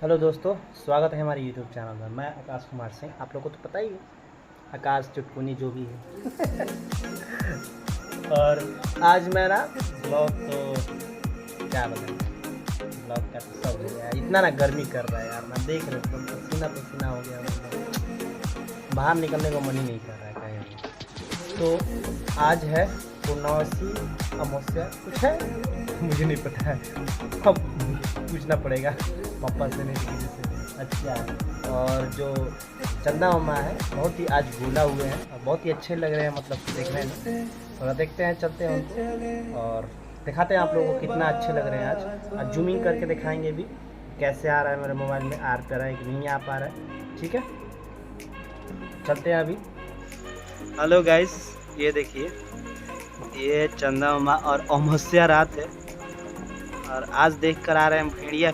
Hello दोस्तों, स्वागत है हमारे यूट्यूब चैनल में। मैं आकाश कुमार सिंह, आप लोगों को तो पता ही है, आकाश चुटकुनी जो भी है। और आज मेरा ब्लॉग तो क्या बताएं, ब्लॉग का तो सब हो गया। इतना ना गर्मी कर रहा है यार, मैं देख रहा हूँ पसीना पसीना हो गया, मतलब बाहर निकलने को मन ही नहीं कर रहा है कहीं भी। तो आज है पूर्णवासी अमावस्या, कुछ है मुझे नहीं पता है, अब पूछना पड़ेगा पापा से, नहीं किसी से। अच्छा, और जो चंदा मामा है बहुत ही आज भूला हुए हैं और बहुत ही अच्छे लग रहे हैं, मतलब देखने में। थोड़ा देखते हैं, चलते हैं उनको और दिखाते हैं आप लोगों को कितना अच्छे लग रहे हैं। आज जूमिंग करके दिखाएंगे भी कैसे आ रहा है मेरे मोबाइल में, आ रहा है कि नहीं आ पा रहा है। ठीक है, चलते हैं अभी। हेलो गाइस, ये देखिए, ये चंदा मामा और अमावस्या रात है और आज देख कर आ रहे हैं भेड़िया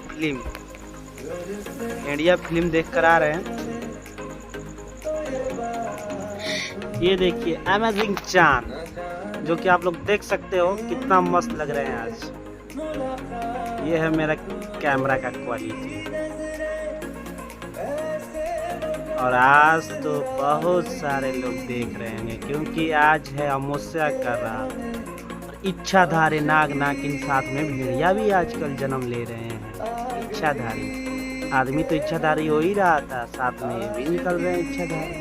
फिल्म देख कर आ रहे हैं। ये देखिए अमेजिंग चांद, जो कि आप लोग देख सकते हो कितना मस्त लग रहे हैं आज। ये है मेरा कैमरा का क्वालिटी। और आज तो बहुत सारे लोग देख रहे हैं क्योंकि आज है अमावस्या का रात। इच्छाधारी नाग नागिन साथ में भेड़िया भी आजकल जन्म ले रहे हैं। इच्छाधारी आदमी तो इच्छाधारी हो ही रहा था, साथ में ये भी निकल रहे हैं इच्छाधारी।